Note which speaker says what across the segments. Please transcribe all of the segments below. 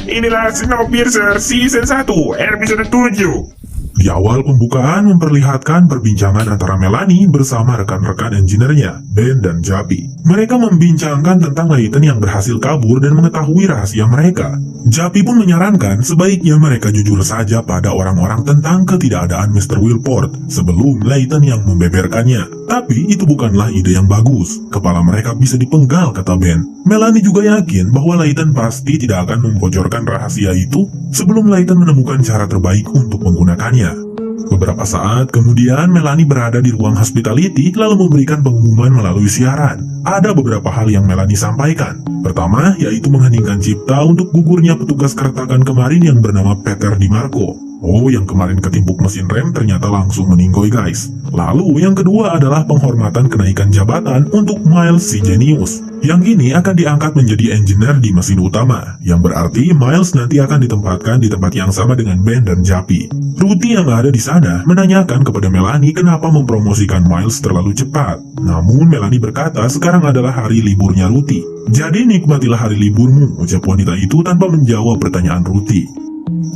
Speaker 1: inilah Snowpiercer Season 1, episode 7.
Speaker 2: Di awal pembukaan memperlihatkan perbincangan antara Melanie bersama rekan-rekan engineer-nya, Ben dan Japi. Mereka membincangkan tentang Layton yang berhasil kabur dan mengetahui rahasia mereka. Japi pun menyarankan sebaiknya mereka jujur saja pada orang-orang tentang ketidakadaan Mr. Wilport sebelum Layton yang membeberkannya. Tapi itu bukanlah ide yang bagus. Kepala mereka bisa dipenggal, kata Ben. Melanie juga yakin bahwa Layton pasti tidak akan membocorkan rahasia itu sebelum Layton menemukan cara terbaik untuk menggunakannya. Beberapa saat kemudian Melanie berada di ruang hospitality lalu memberikan pengumuman melalui siaran. Ada beberapa hal yang Melanie sampaikan. Pertama, yaitu mengheningkan cipta untuk gugurnya petugas keretakan kemarin yang bernama Peter DiMarco. Oh, yang kemarin ketimpuk mesin rem ternyata langsung meninggoy, guys. Lalu yang kedua adalah penghormatan kenaikan jabatan untuk Miles si Genius. Yang ini akan diangkat menjadi engineer di mesin utama, yang berarti Miles nanti akan ditempatkan di tempat yang sama dengan Ben dan Japi. Ruti yang ada di sana menanyakan kepada Melanie kenapa mempromosikan Miles terlalu cepat. Namun Melanie berkata sekarang adalah hari liburnya Ruti. Jadi nikmatilah hari liburmu, ucap wanita itu tanpa menjawab pertanyaan Ruti.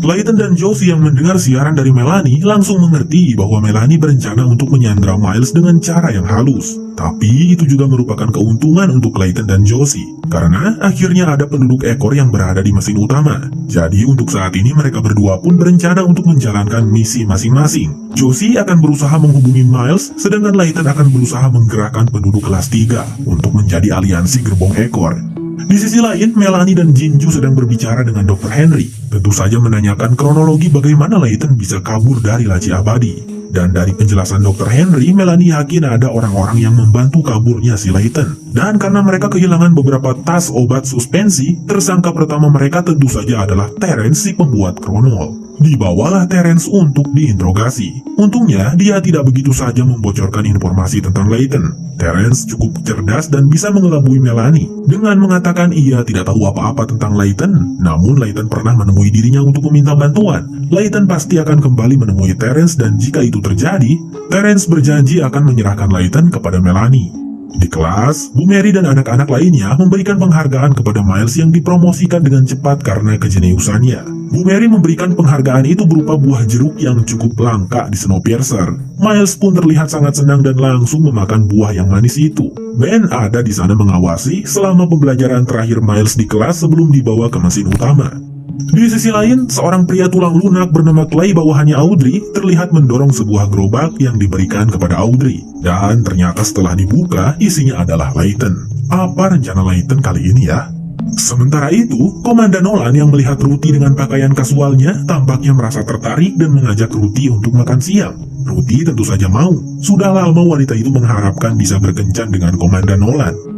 Speaker 2: Layton dan Josie yang mendengar siaran dari Melanie langsung mengerti bahwa Melanie berencana untuk menyandra Miles dengan cara yang halus. Tapi itu juga merupakan keuntungan untuk Layton dan Josie, karena akhirnya ada penduduk ekor yang berada di mesin utama. Jadi untuk saat ini mereka berdua pun berencana untuk menjalankan misi masing-masing. Josie akan berusaha menghubungi Miles, sedangkan Layton akan berusaha menggerakkan penduduk kelas 3 untuk menjadi aliansi gerbong ekor. Di sisi lain, Melanie dan Jinju sedang berbicara dengan Dr. Henry. Tentu saja menanyakan kronologi bagaimana Layton bisa kabur dari laci abadi. Dan dari penjelasan Dr. Henry, Melanie yakin ada orang-orang yang membantu kaburnya si Layton. Dan karena mereka kehilangan beberapa tas obat suspensi, tersangka pertama mereka tentu saja adalah Terence si pembuat kronol. Dibawalah Terence untuk diinterogasi. Untungnya, dia tidak begitu saja membocorkan informasi tentang Layton. Terence cukup cerdas dan bisa mengelabui Melanie dengan mengatakan ia tidak tahu apa-apa tentang Layton. Namun Layton pernah menemui dirinya untuk meminta bantuan. Layton pasti akan kembali menemui Terence dan jika itu terjadi, Terence berjanji akan menyerahkan Layton kepada Melanie. Di kelas, Bu Mary dan anak-anak lainnya memberikan penghargaan kepada Miles yang dipromosikan dengan cepat karena kejeniusannya. Bu Mary memberikan penghargaan itu berupa buah jeruk yang cukup langka di Snowpiercer. Miles pun terlihat sangat senang dan langsung memakan buah yang manis itu. Ben ada di sana mengawasi selama pembelajaran terakhir Miles di kelas sebelum dibawa ke mesin utama. Di sisi lain, seorang pria tulang lunak bernama Clay bawahannya Audrey terlihat mendorong sebuah gerobak yang diberikan kepada Audrey. Dan ternyata setelah dibuka, isinya adalah Layton. Apa rencana Layton kali ini ya? Sementara itu, Komandan Nolan yang melihat Ruti dengan pakaian kasualnya tampaknya merasa tertarik dan mengajak Ruti untuk makan siang. Ruti tentu saja mau. Sudah lama wanita itu mengharapkan bisa berkencan dengan Komandan Nolan.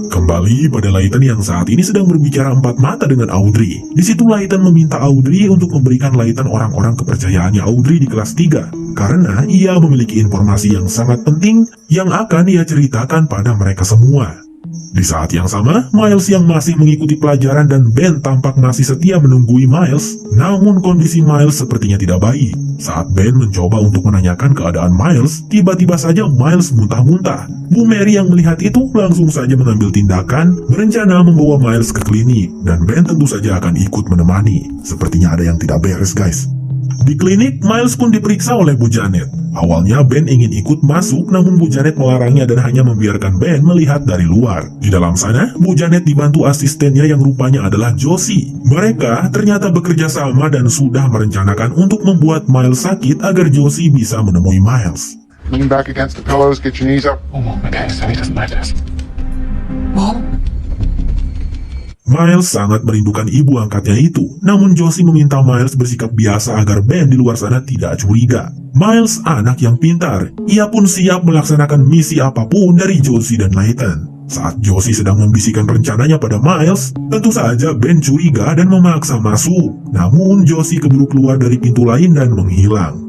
Speaker 2: Kembali pada Layton yang saat ini sedang berbicara empat mata dengan Audrey. Di situ Layton meminta Audrey untuk memberikan Layton orang-orang kepercayaannya Audrey di kelas 3. Karena ia memiliki informasi yang sangat penting yang akan ia ceritakan pada mereka semua. Di saat yang sama, Miles yang masih mengikuti pelajaran dan Ben tampak masih setia menunggui Miles. Namun kondisi Miles sepertinya tidak baik. Saat Ben mencoba untuk menanyakan keadaan Miles, tiba-tiba saja Miles muntah-muntah. Bu Mary yang melihat itu langsung saja mengambil tindakan, berencana membawa Miles ke klinik. Dan Ben tentu saja akan ikut menemani. Sepertinya ada yang tidak beres, guys. Di klinik, Miles pun diperiksa oleh Bu Janet. Awalnya Ben ingin ikut masuk, namun Bu Janet melarangnya dan hanya membiarkan Ben melihat dari luar. Di dalam sana, Bu Janet dibantu asistennya yang rupanya adalah Josie. Mereka ternyata bekerja sama dan sudah merencanakan untuk membuat Miles sakit agar Josie bisa menemui Miles.
Speaker 3: Lean back against the pillows, get your knees up.
Speaker 4: Okay, so he doesn't notice. Mom?
Speaker 2: Miles sangat merindukan ibu angkatnya itu, namun Josie meminta Miles bersikap biasa agar Ben di luar sana tidak curiga. Miles anak yang pintar, ia pun siap melaksanakan misi apapun dari Josie dan Layton. Saat Josie sedang membisikkan rencananya pada Miles, tentu saja Ben curiga dan memaksa masuk. Namun Josie keburu keluar dari pintu lain dan menghilang.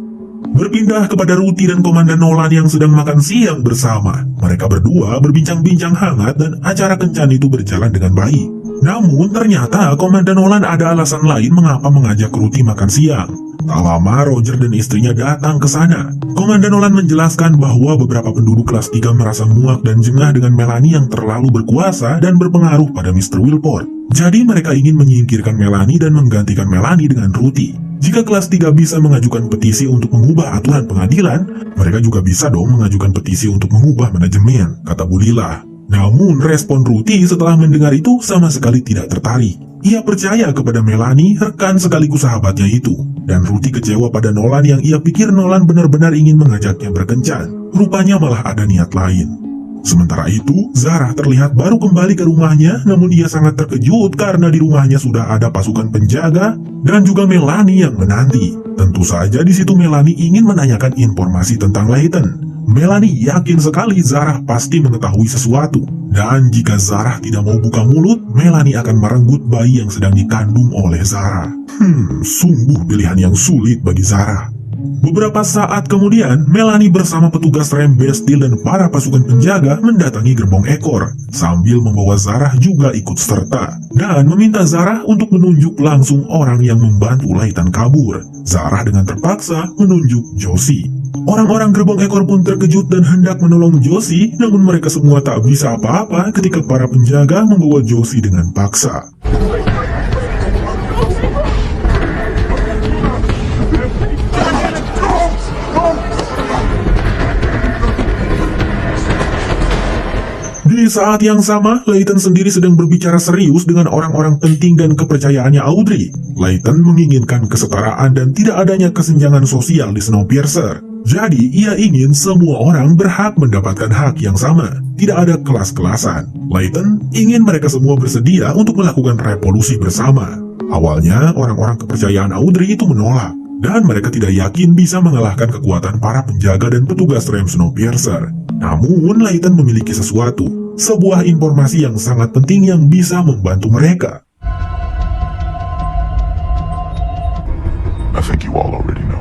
Speaker 2: Berpindah kepada Ruti dan Komandan Nolan yang sedang makan siang bersama. Mereka berdua berbincang-bincang hangat dan acara kencan itu berjalan dengan baik. Namun ternyata Komandan Nolan ada alasan lain mengapa mengajak Ruti makan siang. Tak lama Roger dan istrinya datang ke sana. Komandan Nolan menjelaskan bahwa beberapa penduduk kelas 3 merasa muak dan jengah dengan Melanie yang terlalu berkuasa dan berpengaruh pada Mr. Wilport. Jadi mereka ingin menyingkirkan Melanie dan menggantikan Melanie dengan Ruthie. Jika kelas 3 bisa mengajukan petisi untuk mengubah aturan pengadilan, mereka juga bisa dong mengajukan petisi untuk mengubah manajemen, kata Bu Lila. Namun respon Ruthie setelah mendengar itu sama sekali tidak tertarik. Ia percaya kepada Melanie, rekan sekaligus sahabatnya itu. Dan Ruthie kecewa pada Nolan yang ia pikir Nolan benar-benar ingin mengajaknya berkencan. Rupanya malah ada niat lain. Sementara itu, Zarah terlihat baru kembali ke rumahnya, namun ia sangat terkejut karena di rumahnya sudah ada pasukan penjaga dan juga Melanie yang menanti. Tentu saja di situ Melanie ingin menanyakan informasi tentang Layton. Melanie yakin sekali Zarah pasti mengetahui sesuatu. Dan jika Zarah tidak mau buka mulut, Melanie akan merenggut bayi yang sedang dikandung oleh Zarah. Sungguh pilihan yang sulit bagi Zarah. Beberapa saat kemudian, Melanie bersama petugas rem Bastille dan para pasukan penjaga mendatangi gerbong ekor, sambil membawa Zarah juga ikut serta, dan meminta Zarah untuk menunjuk langsung orang yang membantu Layton kabur. Zarah dengan terpaksa menunjuk Josie. Orang-orang gerbong ekor pun terkejut dan hendak menolong Josie, namun mereka semua tak bisa apa-apa ketika para penjaga membawa Josie dengan paksa. Di saat yang sama, Layton sendiri sedang berbicara serius dengan orang-orang penting dan kepercayaannya Audrey. Layton menginginkan kesetaraan dan tidak adanya kesenjangan sosial di Snowpiercer. Jadi, ia ingin semua orang berhak mendapatkan hak yang sama. Tidak ada kelas-kelasan. Layton ingin mereka semua bersedia untuk melakukan revolusi bersama. Awalnya, orang-orang kepercayaan Audrey itu menolak, dan mereka tidak yakin bisa mengalahkan kekuatan para penjaga dan petugas rem Snowpiercer. Namun, Layton memiliki sesuatu. Sebuah informasi yang sangat penting yang bisa membantu mereka.
Speaker 5: I think you all already know.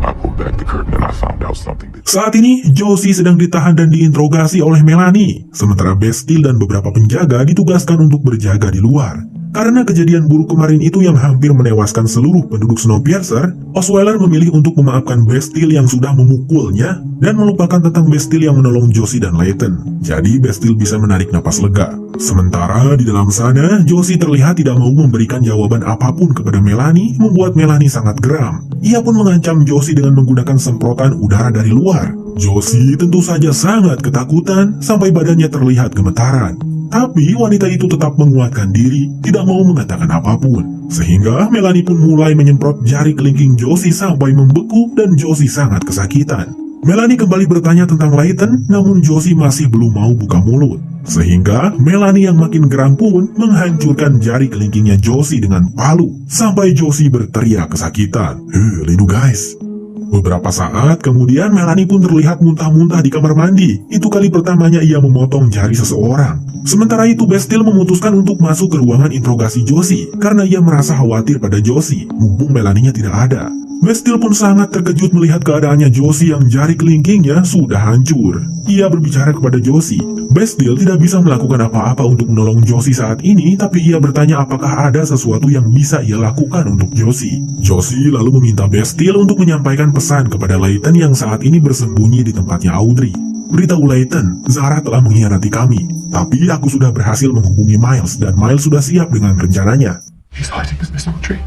Speaker 5: I pulled back the curtain and I found out something that...
Speaker 2: Saat ini, Josie sedang ditahan dan diinterogasi oleh Melanie, sementara Bastille dan beberapa penjaga ditugaskan untuk berjaga di luar. Karena kejadian buruk kemarin itu yang hampir menewaskan seluruh penduduk Snowpiercer, Osweiler memilih untuk memaafkan Bastille yang sudah memukulnya dan melupakan tentang Bastille yang menolong Josie dan Layton. Jadi Bastille bisa menarik napas lega. Sementara di dalam sana, Josie terlihat tidak mau memberikan jawaban apapun kepada Melanie, membuat Melanie sangat geram. Ia pun mengancam Josie dengan menggunakan semprotan udara dari luar. Josie tentu saja sangat ketakutan sampai badannya terlihat gemetaran. Tapi wanita itu tetap menguatkan diri, tidak mau mengatakan apapun. Sehingga Melanie pun mulai menyemprot jari kelingking Josie sampai membeku dan Josie sangat kesakitan. Melanie kembali bertanya tentang Layton, namun Josie masih belum mau buka mulut. Sehingga Melanie yang makin geram pun menghancurkan jari kelingkingnya Josie dengan palu, sampai Josie berteriak kesakitan. Lindu guys. Beberapa saat kemudian Melanie pun terlihat muntah-muntah di kamar mandi. Itu kali pertamanya ia memotong jari seseorang. Sementara itu Bastille memutuskan untuk masuk ke ruangan interogasi Josie karena ia merasa khawatir pada Josie, mumpung Melanie-nya tidak ada. Bastille pun sangat terkejut melihat keadaannya Josie yang jari kelingkingnya sudah hancur. Ia berbicara kepada Josie. Bastille tidak bisa melakukan apa-apa untuk menolong Josie saat ini, tapi ia bertanya apakah ada sesuatu yang bisa ia lakukan untuk Josie. Josie lalu meminta Bastille untuk menyampaikan pesan kepada Layton yang saat ini bersembunyi di tempatnya Audrey. Beritahu Layton, Zarah telah mengkhianati kami, tapi aku sudah berhasil menghubungi Miles dan Miles sudah siap dengan rencananya.
Speaker 5: He's hiding in this tree.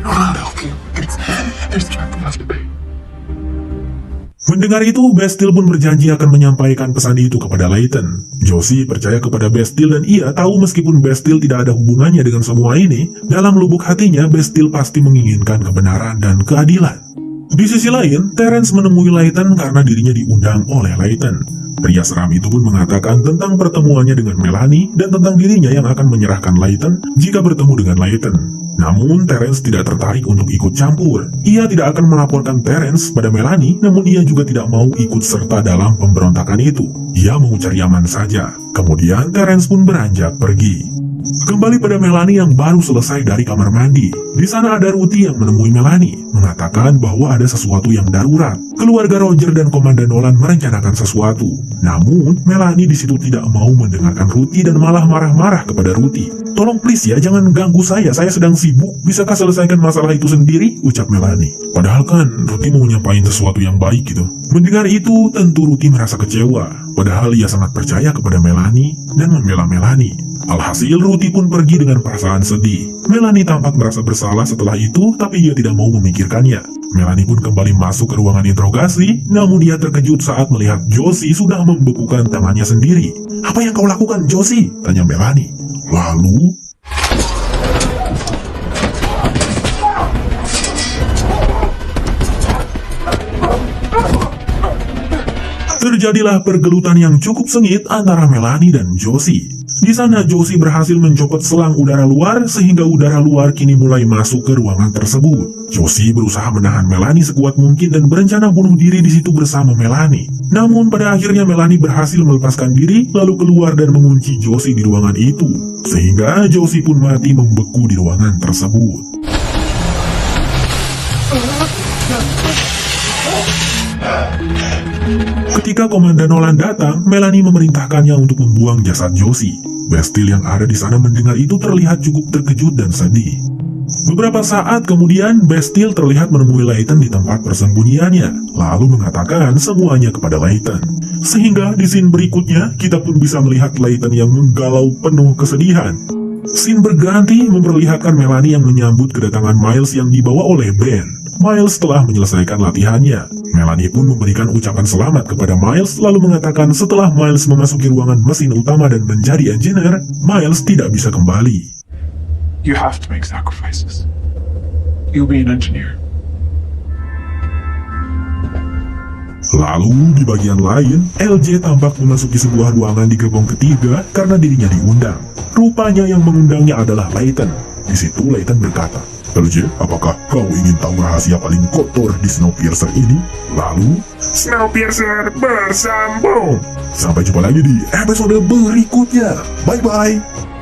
Speaker 5: I'll help you. There's a trap for us to pay.
Speaker 2: Mendengar itu, Bastille pun berjanji akan menyampaikan pesan itu kepada Layton. Josie percaya kepada Bastille dan ia tahu meskipun Bastille tidak ada hubungannya dengan semua ini, dalam lubuk hatinya Bastille pasti menginginkan kebenaran dan keadilan. Di sisi lain, Terence menemui Layton karena dirinya diundang oleh Layton. Pria seram itu pun mengatakan tentang pertemuannya dengan Melanie dan tentang dirinya yang akan menyerahkan Layton jika bertemu dengan Layton. Namun Terence tidak tertarik untuk ikut campur. Ia tidak akan melaporkan Terence pada Melanie, namun ia juga tidak mau ikut serta dalam pemberontakan itu. Ia mau cari aman saja. Kemudian Terence pun beranjak pergi. Kembali pada Melanie yang baru selesai dari kamar mandi. Di sana ada Ruthie yang menemui Melanie, mengatakan bahwa ada sesuatu yang darurat. Keluarga Roger dan Komandan Nolan merencanakan sesuatu. Namun, Melanie di situ tidak mau mendengarkan Ruthie dan malah marah-marah kepada Ruthie. "Tolong please ya, jangan ganggu saya sedang sibuk. Bisakah selesaikan masalah itu sendiri?" ucap Melanie. Padahal kan Ruthie mau nyampain sesuatu yang baik gitu. Mendengar itu, tentu Ruthie merasa kecewa. Padahal ia sangat percaya kepada Melanie dan membela Melanie. Alhasil Ruthie pun pergi dengan perasaan sedih. Melanie tampak merasa bersalah setelah itu, tapi ia tidak mau memikirkannya. Melanie pun kembali masuk ke ruangan interogasi, namun dia terkejut saat melihat Josie sudah membekukan tangannya sendiri. "Apa yang kau lakukan, Josie?" tanya Melanie. Lalu, terjadilah pergelutan yang cukup sengit antara Melanie dan Josie. Di sana Josie berhasil mencopot selang udara luar sehingga udara luar kini mulai masuk ke ruangan tersebut. Josie berusaha menahan Melanie sekuat mungkin dan berencana bunuh diri di situ bersama Melanie. Namun pada akhirnya Melanie berhasil melepaskan diri lalu keluar dan mengunci Josie di ruangan itu. Sehingga Josie pun mati membeku di ruangan tersebut. Ketika Komandan Nolan datang, Melanie memerintahkannya untuk membuang jasad Josie. Bastille yang ada di sana mendengar itu terlihat cukup terkejut dan sedih. Beberapa saat kemudian, Bastille terlihat menemui Layton di tempat persembunyiannya, lalu mengatakan semuanya kepada Layton. Sehingga di scene berikutnya, kita pun bisa melihat Layton yang menggalau penuh kesedihan. Scene berganti memperlihatkan Melanie yang menyambut kedatangan Miles yang dibawa oleh Ben. Miles telah menyelesaikan latihannya. Melanie pun memberikan ucapan selamat kepada Miles, lalu mengatakan setelah Miles memasuki ruangan mesin utama dan menjadi engineer, Miles tidak bisa kembali.
Speaker 4: You have to make sacrifices. You'll be an engineer.
Speaker 2: Lalu di bagian lain, LJ tampak memasuki sebuah ruangan di gerbong ketiga karena dirinya diundang. Rupanya yang mengundangnya adalah Layton. Di situ Layton berkata, "LJ, apakah kau ingin tahu rahasia paling kotor di Snowpiercer ini?" Lalu,
Speaker 1: Snowpiercer bersambung.
Speaker 2: sampai jumpa lagi di episode berikutnya. Bye-bye.